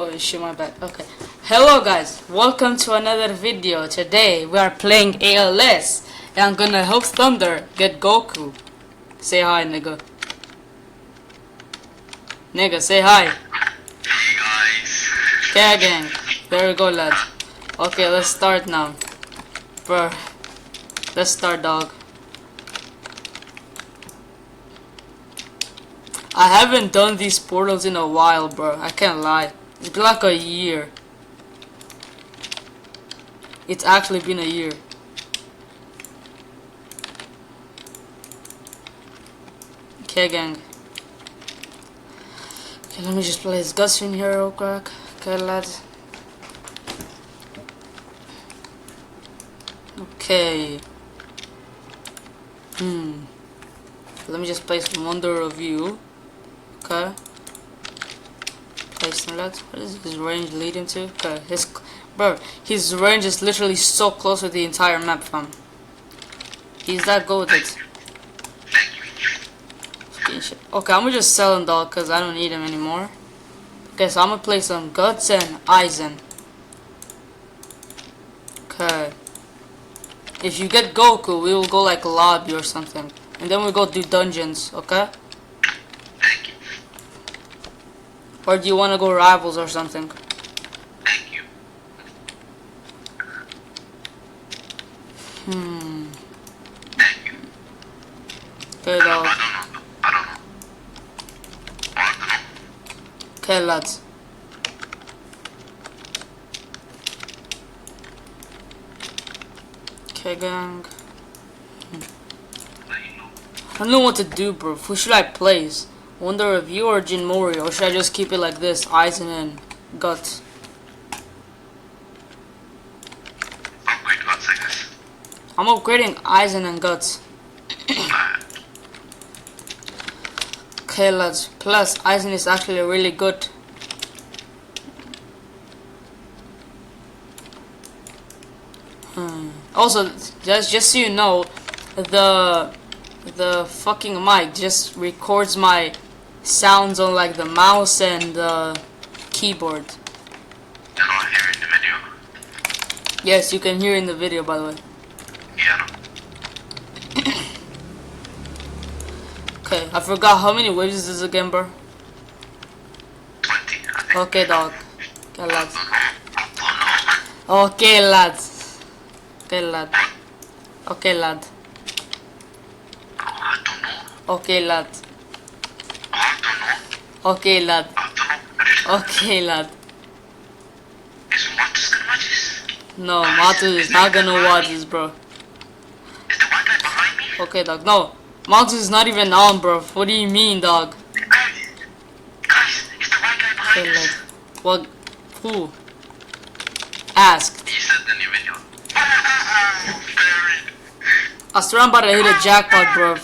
Oh shit, my bad. Okay. Hello guys, welcome to another video. Today we are playing ALS and I'm gonna help Thunder get Goku. Say hi, nigga. Nigga, say hi. Hey guys. Okay, gang. There we go, lads. Okay, let's start now. Bro, let's start, dog. I haven't done these portals in a while, bro. I can't lie. It's been like a year. It's actually been a year. Okay, gang. Okay, let me just place Gus in here real quick. Okay, lads. Okay. Let me just place Wonder of You. Okay. Place him, lads. What is his range leading to? Okay, his range is literally so close with the entire map, fam. He's that good with it. Fucking shit. Okay, I'm gonna just sell him, dog, cause I don't need him anymore. Okay, so I'm gonna play some Guts and Aizen. Okay. If you get Goku, we will go like lobby or something, and then we'll go do dungeons. Okay. Or do you want to go rivals or something? Thank you. Thank you. Okay, dog. I don't know. Okay, lads. Okay, gang. I don't know what to do, bro. Who should I place? Wonder of You or Jinmori, or should I just keep it like this, Aizen and Guts? Upgrade Guts, I guess. I'm upgrading Aizen and Guts. Okay, lads. Plus, Aizen is actually really good. Also, just so you know, the fucking mic just records my sounds on like the mouse and the keyboard. You're not hearing the video. Yes, you can hear in the video, by the way. Yeah. Okay, I forgot how many waves is this again, bro? 20, I think. Okay, dog. Okay, lads. Oh Okay, lads. Okay, lad. Okay, lad. no. I don't know. Okay, lad. I don't know. Okay, lad. I don't know. Okay, lad. Is Matus gonna watch this? No, Matu is not gonna watch this, bro. Is the white guy behind me? Okay, dog. No, Matu is not even on, bro. What do you mean, dog? Guys, is the white guy behind Okay, us? lad. What? Who? Asked. He said in the video. Buried. I swear I'm about to hit a jackpot, bro.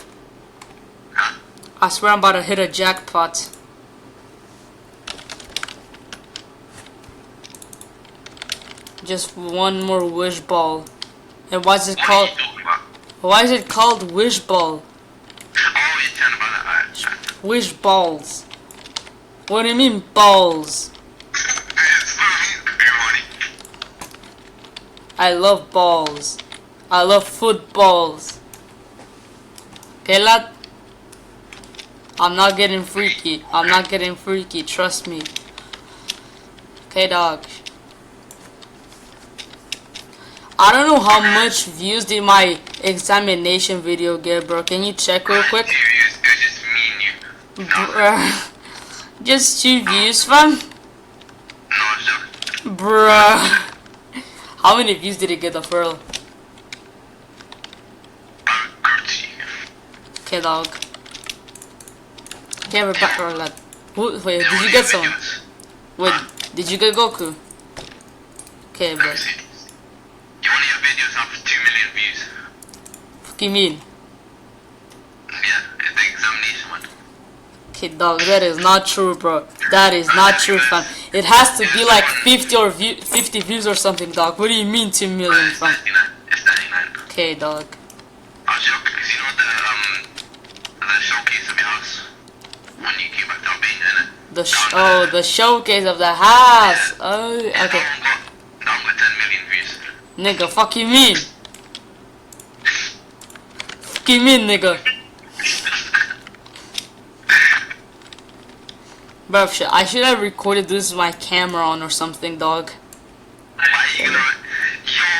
I swear I'm about to hit a jackpot. Just one more wish ball. And why is it What are called? you talking about? Why is it called wish ball? Oh, you're telling about that. Alright. Wish balls. What do you mean balls? It's funny. I love balls. I love footballs. Okay, lad? I'm not getting freaky. I'm not getting freaky. Trust me. Okay, dog. I don't know how much views did my examination video get, bro. Can you check real quick? Serious, it was just me and you. Bruh. Just 2 views, fam? No, it's joking. Bruh. How many views did it get, the furl? Gucci. Okay, dog. Okay, we're back, bro, lad. Wait, did you get someone? Wait, did you get Goku? Okay, bro. You want your videos up for 2 million views? What do you mean? Yeah, it's the examination one. Okay, dog, that is not true, bro. That is not true, fam. It has to be like 50 views or something, dog. What do you mean 2 million, It's fam? 99. It's 99. Okay, dog. I was joking because you know the showcase of your house when you came back to Albania, innit? The showcase of the house. Oh, okay. That one got 10 million views. Nigga, fuck you mean? Fuck you mean, nigga? Bro, I should have recorded this with my camera on or something, dog. Why are you gonna... Yo!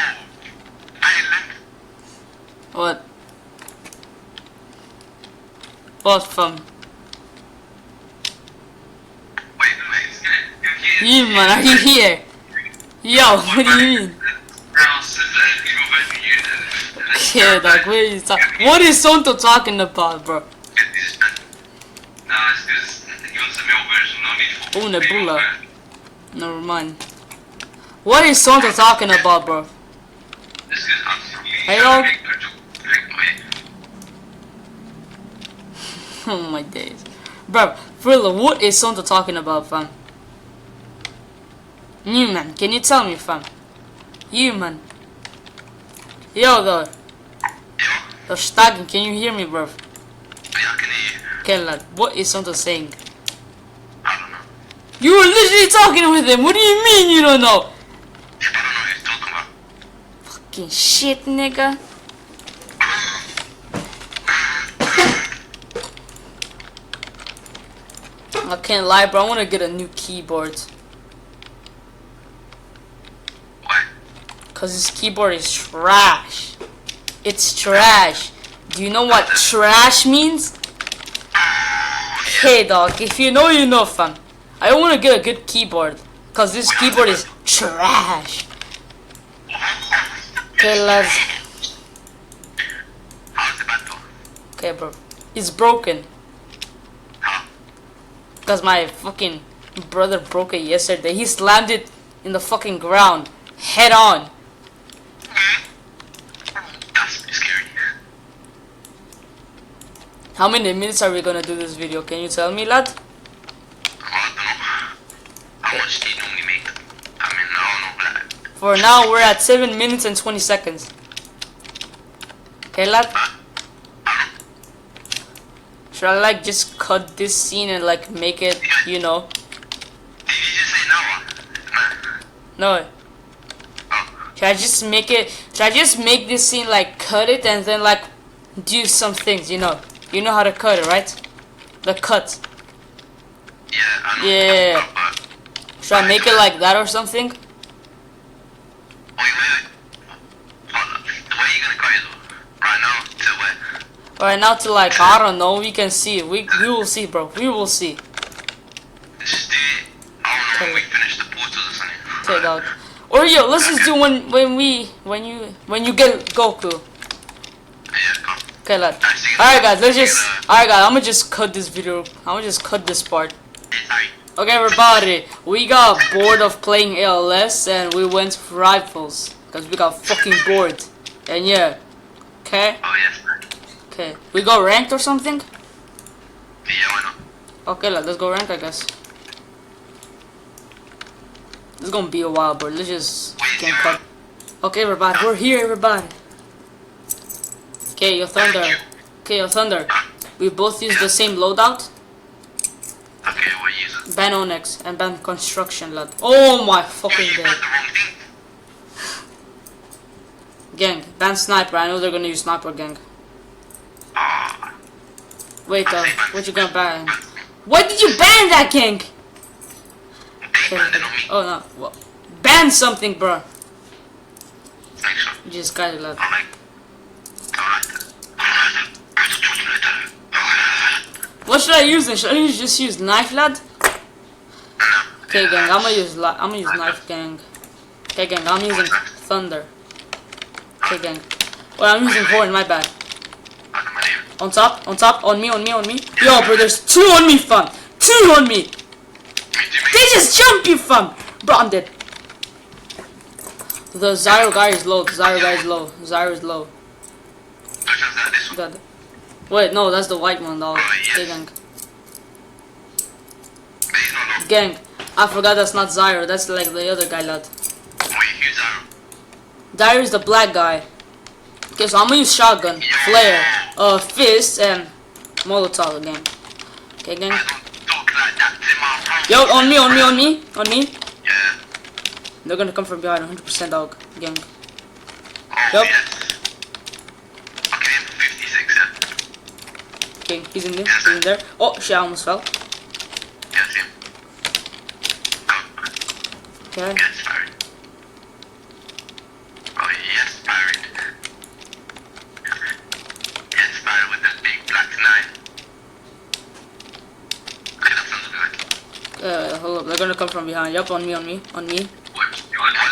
Island? What? What from? Wait. You, man, are you here? Yo, what do you mean? Yeah, dog, what are you talking? What is Sonto talking about, bro? Oh, Nebula. Never mind. What is Sonto talking about, bro? Hey, dog. Oh my days, bro. Frilla, what is Sonto talking about, fam? You, man, can you tell me, fam? You, man. Yo, though. The stagging, can you hear me, bro? Yeah, I can hear you. Okay, lad, what is Sonto saying? I don't know. You were literally talking with him. What do you mean you don't know? I don't know what he's talking about. Fucking shit, nigga. I can't lie, bro. I want to get a new keyboard. Why? Cause this keyboard is trash. It's trash. Do you know what trash means? Hey, dog. If you know, you know, fam. I don't want to get a good keyboard. Cause this keyboard is trash. Okay, lads. How's the battle? Okay, bro. It's broken. How? Cause my fucking brother broke it yesterday. He slammed it in the fucking ground. Head on. That's scary. How many minutes are we gonna do this video? Can you tell me, lad? I don't know. How much do you normally make? I mean, I don't know, like... For now, we're at 7 minutes and 20 seconds. Okay, lad? Should I like just cut this scene and like make it, you know? Did you just say no? No. Should I just make it? Should I just make this scene like cut it and then like do some things, you know? You know how to cut it, right? The cut. Yeah, I know. Yeah. Should I make it like that or something? Wait. Where are you gonna cut it? Right now? To where? Right now to like, I don't know, we can see. We will see, bro. We will see. Just do it. I don't know when we finish the portals or something. Okay, dog. Or yo, let's just do when you get Goku. Yeah, come. Okay, lad. Alright guys, alright guys, I'ma just cut this video. I'ma just cut this part. Sorry. Okay everybody, we got bored of playing ALS and we went for rifles. Cause we got fucking bored. And yeah. Okay? Oh, yes. Okay. We go ranked or something? Yeah, why not? Okay, lad, let's go ranked I guess. This is gonna be a while, bro. Let's just get cut. Okay everybody, we're here everybody. Okay, your Thunder. Okay, your Thunder. We both use the same loadout. Okay, what you use? Ban Onyx and ban Construction, lad. Oh my fucking You god. pressed the wrong thing. Gang, ban Sniper. I know they're gonna use Sniper, gang. Ah. Wait, what you gonna ban? Why did you ban that, gang? They banned it on me. Oh no, well, ban something, bro. Thanks, sir. You just got it, lad. Alright. What should I use then? Should I just use knife, lad? Okay, gang, I'm gonna use knife, gang. Okay, gang, I'm using Thunder. Okay, gang. Well, I'm using Horn, my bad. On top, on me. Yo, bro, there's 2 on me, fam. 2 on me. They just jump you, fam. Bro, I'm dead. The Zyro guy is low. Zyro is low. God. Wait, no, that's the white one, dog. Okay, gang. Gang, I forgot that's not Zyro. That's like the other guy, lad. Zyro is the black guy. Okay, so I'm gonna use shotgun, flare, fist, and Molotov again. Okay, gang. like that to my house. Yo, on me, on me, on me, on me. Yeah. They're gonna come from behind, 100% dog, gang. Oh, Yup. yes. Okay, 56, yeah. Okay, he's in there, he's in there. Oh, shit, I almost fell. Yes, him. Go. Okay. Yes, Barry. Oh, yes, Barry. Yes, Barry with the big black knife. Okay, that sounds good. Hold up, they're gonna come from behind. Yup, on me, on me, on me. Wait,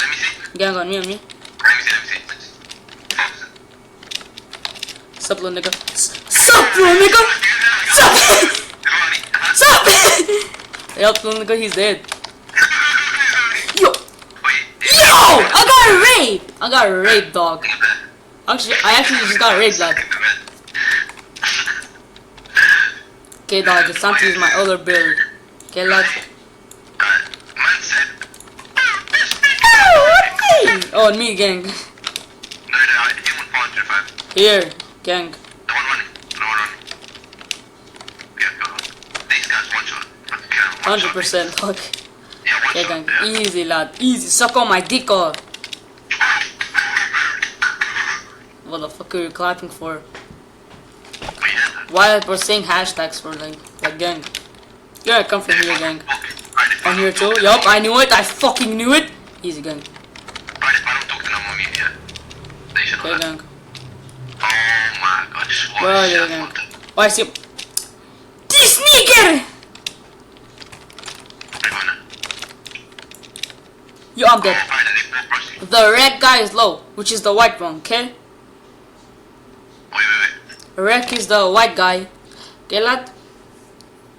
let me see. Gang, on me, on me. Let me see. Focus. Sup, little nigga. Sup, little nigga! Sup! Sup! Yup, little nigga, he's dead. Yo! Yo! I got raped! I got raped, dog. Actually, I actually just got raped, lad. Okay, dog, it's time to use my other build. Okay, lad. Oh, and me, gang. Here, gang. 100%, dog. Okay, gang. Easy, lad. Easy. Suck on my dick off. What the fuck are you clapping for? Why we're saying hashtags for like gang? Yeah, come from here, gang. On here too? Yup, I knew it. I fucking knew it. Easy, gang. Okay, gang. Where are you, gang? Oh, I see him. This nigger! Yo, I'm dead. The red guy is low, which is the white one, okay? Red is the white guy. Okay, lad?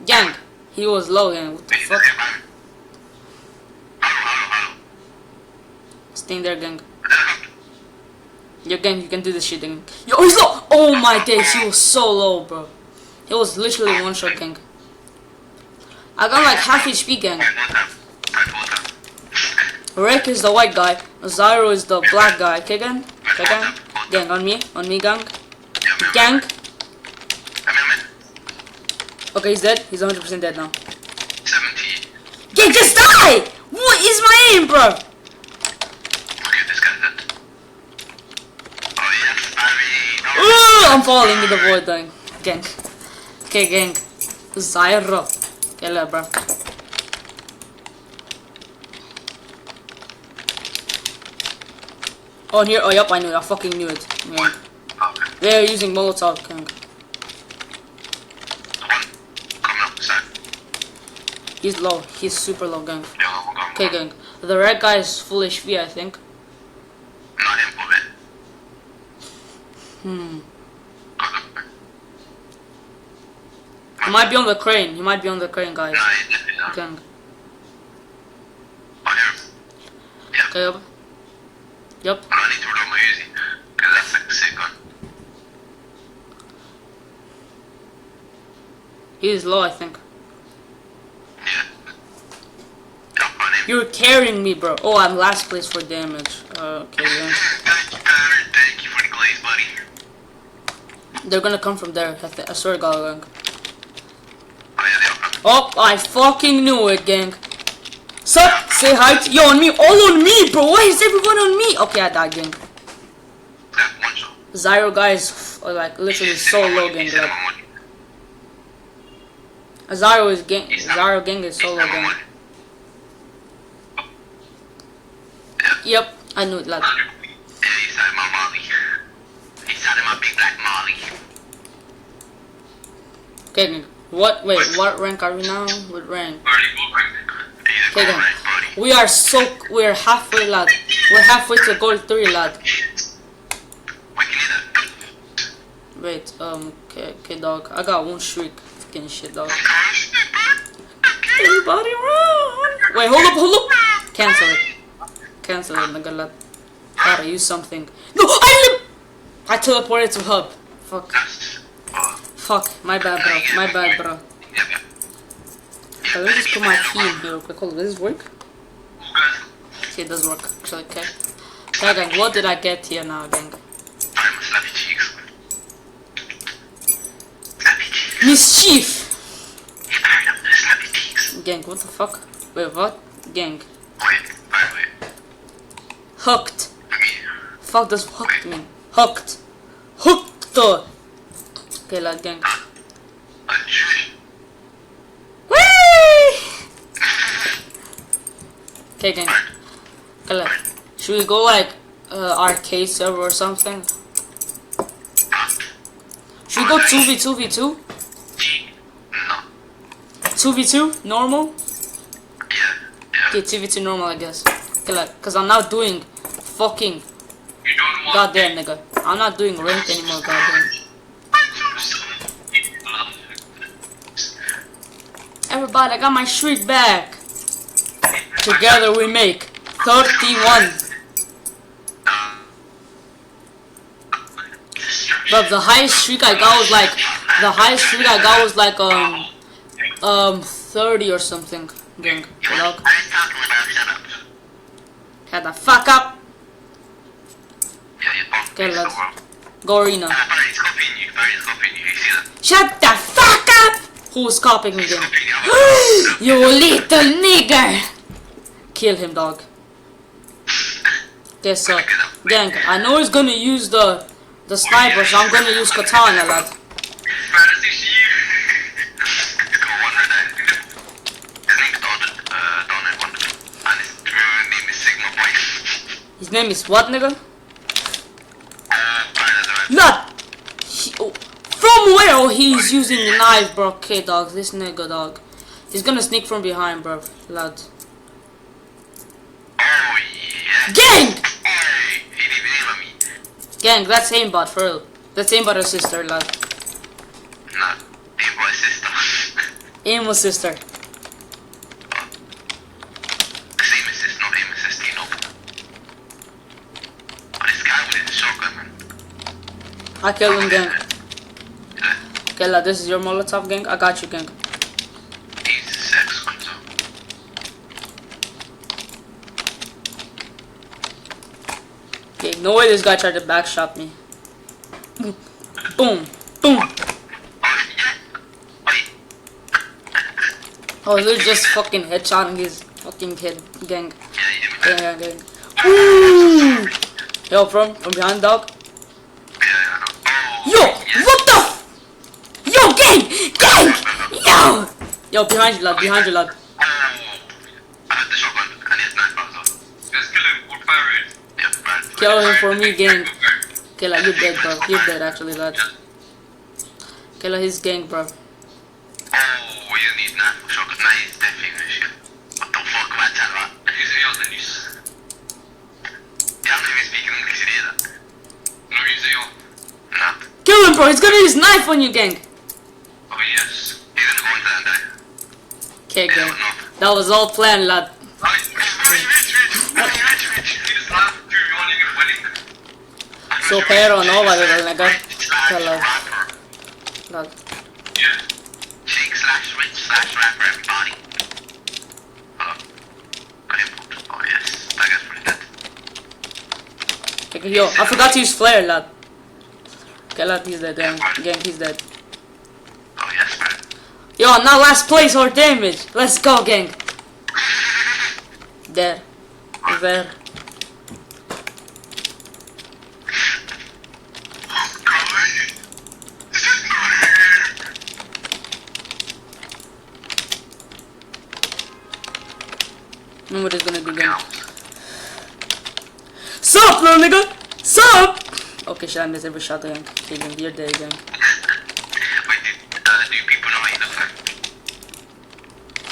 Gang. He was low, gang. What the fuck? Stay there, gang. Yo, gang, you can do this shit, gang. Yo, he's low! Oh my days, he was so low, bro. He was literally one shot, gang. I got like half HP, gang. Rick is the white guy. Zyro is the black guy. Okay, gang? Okay, gang? Gang, on me, gang. Gang. Okay, he's dead. He's 100% dead now. 70. Gang, just die! What is my aim, bro? Okay, this guy's dead. Oh, yes, Barry. I'm falling in the void, gang. Gang. Okay, gang. Zyro. Okay, lad, bro. Oh, here. Oh, yup, I knew it. I fucking knew it. Yeah. Okay. They're using Molotov, gang. He's low. He's super low, gang. Okay, gang. The red guy is full HP, I think. Not him, but He might be on the crane. He might be on the crane, guys. nah, he's definitely not. Gang. Oh, here. Yeah. Okay, yup. Yup. I don't need to reload my Uzi, because that's like a sick gun. He's low, I think. Yeah. Jump on him. You're carrying me, bro. Oh, I'm last place for damage. Okay, then. Thank you, Barry. Thank you for the glaze, buddy. They're gonna come from there. I swear to God, gang. Oh, yeah, they are coming. Oh, I fucking knew it, gang. Sup? Say hi to... Yo, on me. All on me, bro. Why is everyone on me? Okay, I died, gang. That one shot. Zyro guy is like literally so low, gang. Like, Zyro is gang. Zyro gang is so low, gang. Yep, I knew it, lad. Yeah, he's had my molly. He's had my big black molly. Okay, gang. What? Wait, what rank are we now? What rank? Okay, gang. We're halfway, lad. We're halfway to gold 3, lad. Wait, okay, dog. I got one shriek. Fucking shit, dog. Everybody run! Wait, hold up! Cancel it, nigga, lad. Gotta use something. No, I teleported to hub. Fuck, my bad, bro. Okay, let me just put my key in here real quick. Hold on, does this work? See, it does work, actually, okay. Okay, gang, what did I get here now, gang? Mischief! Gang, what the fuck? Wait, what? Gang. Wait. Hooked. Okay. Fuck does hooked mean? Hooked. Hooked. Okay, lad, gang. Whee! Okay, gang. Okay, lad. Should we go like arcade server or something? Should we go 2v2v2? No. 2v2? Normal? Yeah. Okay, 2v2 normal, I guess. Okay, like, cause I'm not doing fucking You don't want goddamn nigga. I'm not doing ranked anymore, goddamn. Everybody, I got my streak back. Together we make 31. But the highest streak I got was like 30 or something. Gang, dog. Shut the fuck up. Okay, let's go arena. He's copying you. He's copying you. You see that? Shut the fuck up! Who's copying me, gang? You little nigger! Kill him, dog. Okay, so, gang, I know he's gonna use the sniper, so I'm gonna use katana, lad. His name is what, nigga? Lad! From where? Oh, he's using the knife, bro. Okay, dog, this nigga, dog. He's gonna sneak from behind, bro, lad. Oh, yeah. Gang! Hey, he didn't aim at me. Gang, that's aimbot, for real. That's aimbot her sister, lad. Nah, aim by sister. Aim was sister. Aim assist, not aim assist, you know. Oh, this guy with his shotgun, man. I killed him, gang. Okay, lad, this is your Molotov, gang. I got you, gang. He's sex one, so. Okay, no way this guy tried to backshot me. Boom, boom, boom. Oh, yeah. Wait. Oh, they're just fucking headshotting his fucking kid, gang. Yeah, Gang. Woo! Yo, from behind, dog. Yo, what the? Yo, gang! Yo! Yo, behind you, lad, I had the shotgun and his knife as well. Just kill him, we'll fire it. Yeah, right. Kill him for me, gang. Okay, lad, you're dead, bro. You're dead, actually, lad. Okay, lad, he's gang, bro. Oh, you need knife for shotgun. Nah, he's definitely shit. What the fuck, man, tell that. He's real, then he's... Yeah, I'm not even speaking English, you hear that? No, he's real. Nah. Kill him, bro. He's gonna use knife on you, gang. Oh, yes. He's gonna go into that and die. Okay, gang. That was all planned, lad. So, pero no, vale, nigga. Tell us. Lad. Yeah. Shake slash rich slash rapper, everybody. Hold on. Got him put. Oh, yes. That guy's pretty dead. Okay, yo, I forgot to use flare, lad. Okay, lad, he's dead, gang. Gang, he's dead. Oh, yes, man. Yo, now last place or damage. Let's go, gang. There. There. Remember what he's gonna do, gang. Sup, little nigga? Sup? Okay, shit, I missed every shot, gang. Okay, gang, you're dead, gang. Wait, do people know what he looks like?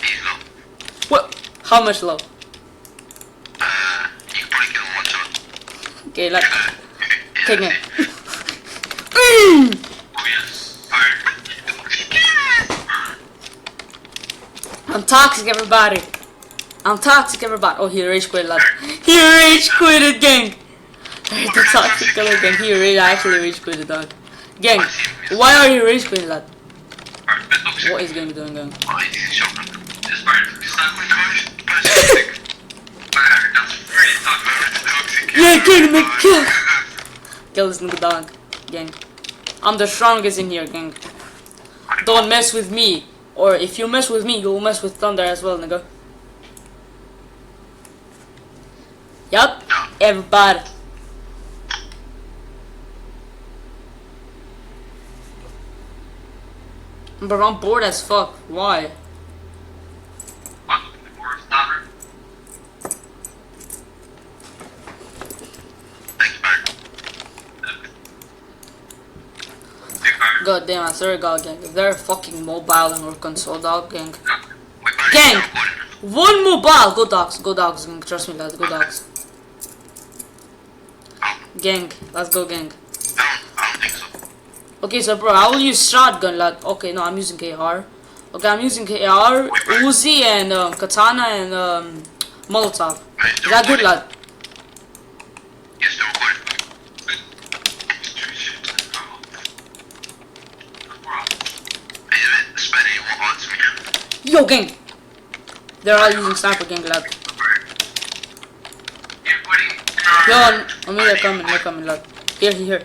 He's low. What? How much low? You can probably kill him one shot. Okay, like, okay, gang. Oh, yes. Fire. I'm toxic, everybody. I'm toxic, everybody. Oh, he rage quit, lad. He rage quitted, gang. The toxic killer, gang. He actually rage quitted, dog. Gang, why are you rage quitting, lad? What is gang doing, gang? Oh, he's shotgun. Just burn. Just not going toxic. That's pretty toxic. Yeah, gang, the kill. Kill this nigga, dog. Gang. I'm the strongest in here, gang. Don't mess with me, Or if you mess with me, you'll mess with Thunder as well, nigga. Yup, everybody. But I'm bored as fuck. Why? God damn, I swear to God, gang. If they're fucking mobile or console, dog, gang. Gang! One mobile! Go dogs, gang. Trust me, lads, go dogs. Gang, let's go, gang. Okay, so bro, I will use shotgun, lad. Okay, no, I'm using KR. Okay, I'm using KR, Uzi, and Katana, and Molotov. Is that good, lad? Yo, gang! They're all using sniper, gang, lad. Yo, on me, they're coming, lad. Here.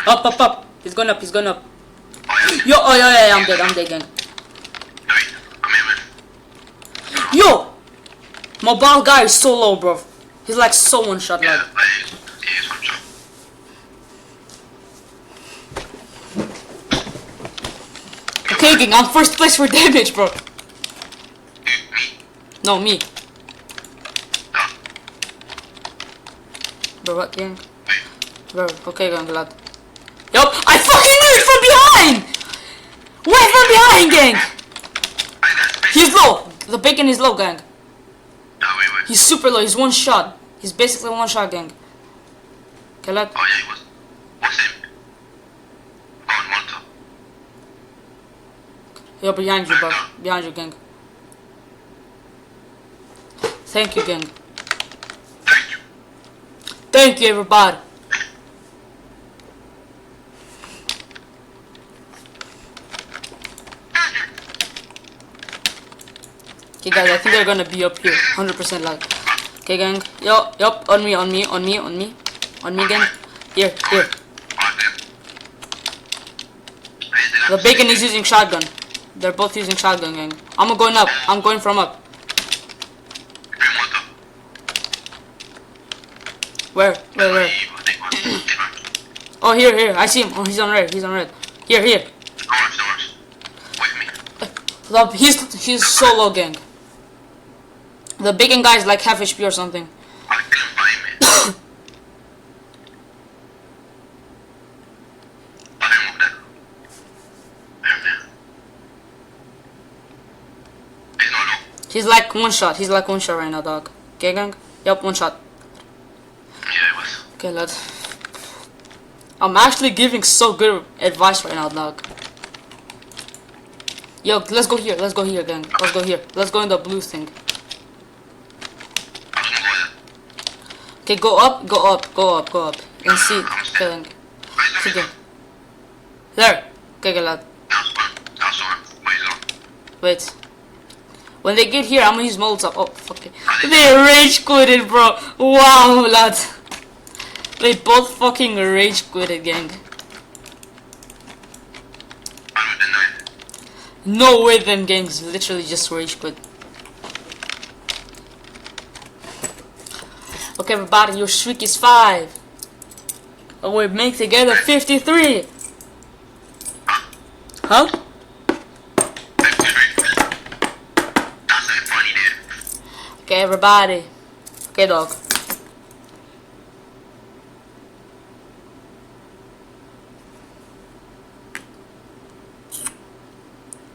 Up. He's going up. Yo, oh, yeah, I'm dead, gang. Yo! Mobile guy is so low, bro. He's like so one shot, lad. Okay, gang, I'm first place for damage, bro. No, me. Bro, what, gang? Bro, okay, gang, lad. Yup, I fucking knew it from behind! Wait, from behind, gang! He's low. The bacon is low, gang. Wait. He's super low. He's one shot. He's basically one shot, gang. Okay, lad. Oh, yeah, he was. What's him? Oh, Malta. Yo, behind you, bro. Behind you, gang. Thank you, gang. Thank you, everybody. Okay, guys, I think they're gonna be up here. 100% lag. Okay, gang. Yup, on me, gang. Here. The bacon is using shotgun. They're both using shotgun, gang. I'm going up. I'm going from up. Where? Oh, here. I see him. Oh, he's on red. Here. Wait me. He's so low, gang. The bacon guy is like half HP or something. I couldn't find me. He's like one shot right now, dog. Okay, gang? Yup, one shot. Yeah, it was. Okay, lad. I'm actually giving so good advice right now, dog. Yo, let's go here, gang. Let's go in the blue thing. Okay, go up. And see. Okay, there. Okay, lad. Wait. When they get here, I'm gonna use Molotov. Oh, fuck it. They rage quitted, bro. Wow, lad. They both fucking rage quitted, gang. No way them gangs literally just rage quit. Okay, everybody, your streak is 5. And we make together 53. Huh? Okay, everybody. Okay, dog.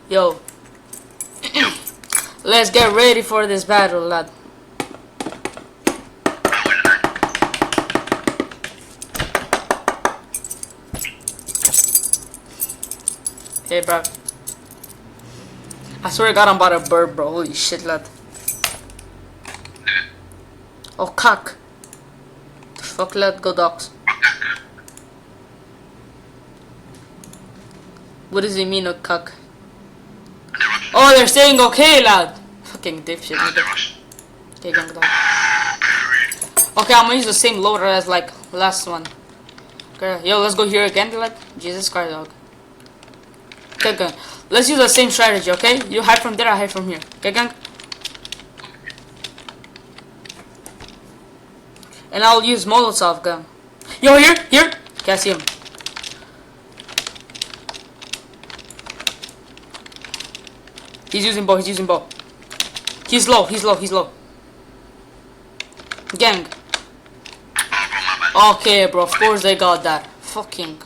Yo. Let's get ready for this battle, lad. Hey, bro. I swear to God, I'm about to burp, bro. Holy shit, lad. Oh, cock. The fuck, lad. Go dogs. What does it mean, a cock? Oh, they're saying okay, lad. Fucking dipshit. Okay, gang dog. Okay, I'm gonna use the same loader as like last one. Okay, yo, let's go here again, lad. Jesus Christ, dog. Okay, Let's use the same strategy, okay? You hide from there, I hide from here. Okay, gang? And I'll use Molotov gun. Yo, here! Okay, I see him. He's using bow, He's low. Gang. Okay, bro, of course they got that. Fucking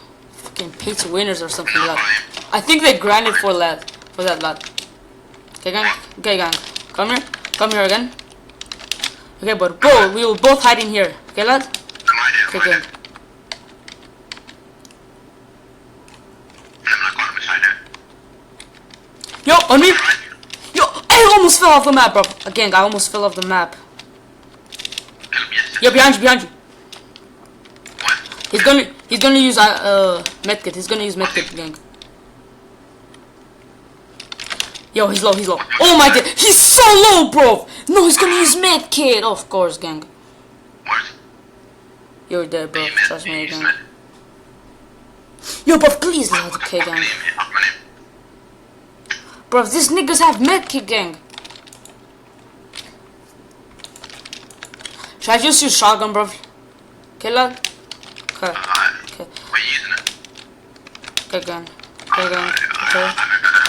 pay to winners or something like that. I think they grinded for that lad. Okay, gang. Come here again. Okay, but bro, we will both hide in here. Okay, lad? Okay, gang. Yo, on me! Yo, I almost fell off the map, bro. Again, I almost fell off the map. Yo, behind you. He's gonna use medkit. He's gonna use medkit, gang. Yo, he's low. Oh my god, he's so low, bro. No, he's gonna use medkit, of course, gang. You're dead, bro. Trust me, gang. Yo, bro, please, lad. Okay, gang. Bro, these niggas have medkit, gang. Should I just use shotgun, bro? Okay, lad? Okay. Okay, gang. Okay.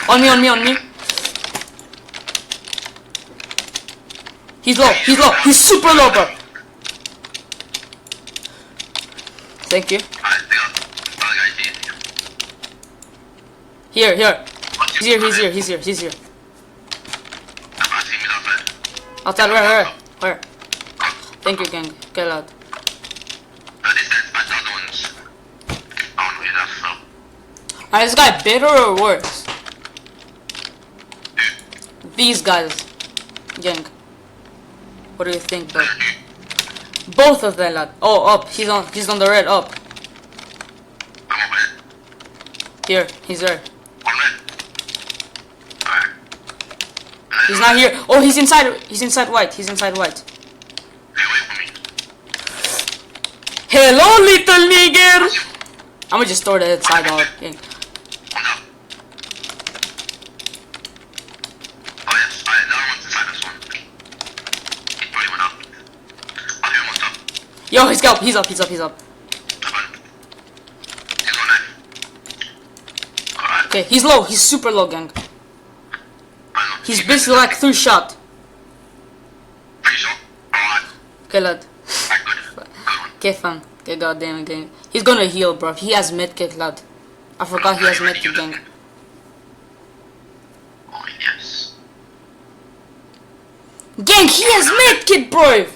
On me. He's low. He's super low, bro. Thank you. Here. He's here. Outside, where? Thank you, gang. Okay, lad. Is this guy better or worse? These guys. Gang. What do you think, bro? Both of them, lad. Oh, up. He's on the red, up. Here, he's there. He's not here. Oh, he's inside white. Hello, little nigger. I'ma just throw the side out. Yeah. Yo, he's up. Okay, he's low. He's super low, gang. He's basically like 3-shot. Okay, lad. Okay, fam. Okay, goddamn it, gang. He's gonna heal, bro. He has medkit, lad. I forgot he has medkit, gang. Oh, yes. Gang, he has medkit, bro.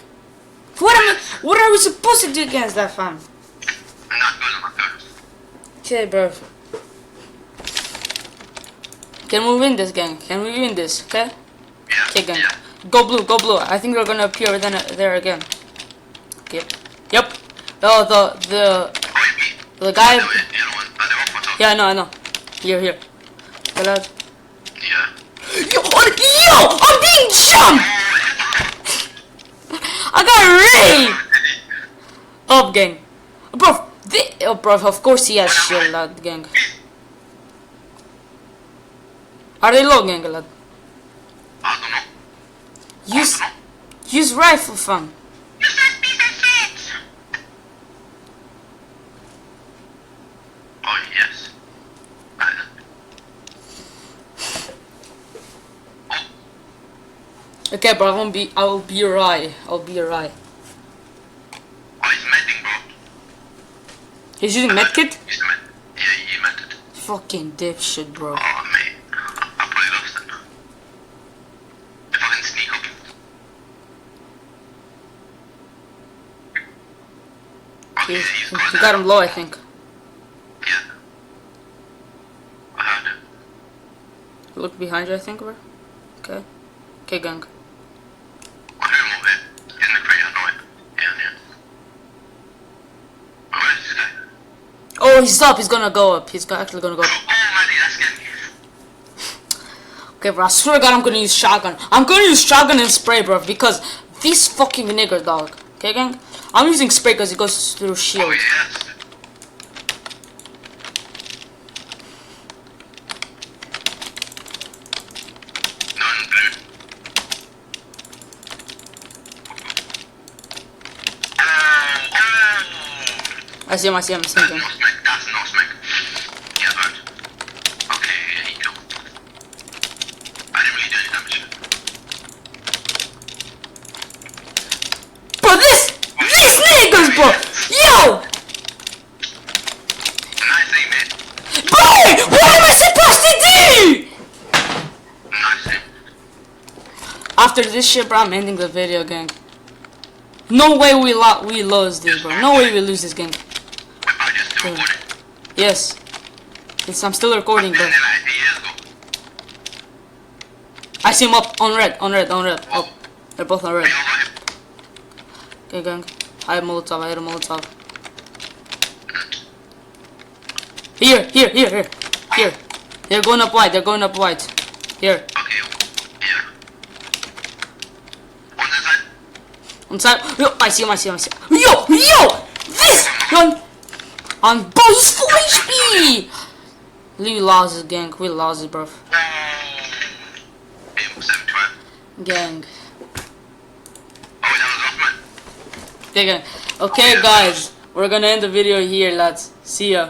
What are we supposed to do against that, fam? Not good. Okay, bro. Can we win this, gang? Okay? Yeah. Okay, gang. Go blue. I think they're gonna appear there again. Okay. Yep. Oh, the guy. Yeah, I know. Here. Okay, lad. Yeah. Yo, I'm being jumped. I got raped. Up, gang. Bro, of course he has shield, lad, gang. Are they low, gang, lad? I don't know. Use rifle, fam. Oh, yes. Okay, bro, I'll be your eye. Oh, he's medding, bro. He's using medkit? Yeah, he meant it. Fucking dipshit, bro. Oh, mate. I probably lost it. If I can sneak up. Okay, He got him low, I think. Yeah. I heard it. Look behind you, I think, bro. Okay, gang. I heard him over here. He's in the crate, I know it. Yeah. Where is this guy? Oh, he's up. He's gonna go up. Actually gonna go up. Oh, man, that's getting. Okay, bro, I swear to God, I'm gonna use shotgun. I'm gonna use shotgun and spray, bro, because these fucking niggers, dog. Okay, gang? I'm using spray because it goes through shield. Oh, yes. I see him, That's no smack. That's no smack. Get burned. Okay, yeah, he killed. I didn't really do any damage. Bro, these niggas, bro! Yo! Nice aim, mate. Boy! What am I supposed to do? Nice aim. After this shit, bro, I'm ending the video, gang. No way we lose this, bro. No way we lose this game. We're about just still recording. Yes. I'm still recording, bro. Like 8 years ago. I see him up on red, on red, on red. Oh, they're both on red. We all got him. Okay, gang. I have Molotov, I had a Molotov. Here. Here. They're going up wide, they're going up wide. Here. Okay, yeah. On this side. On side. Yo, I see him. Yo! This one on buzz full HP! We lost this, gang. We lost it, bro. Aim 712. Gang. Oh, wait, that was off, man. Okay, gang. Okay, guys. We're gonna end the video here, lads. See ya.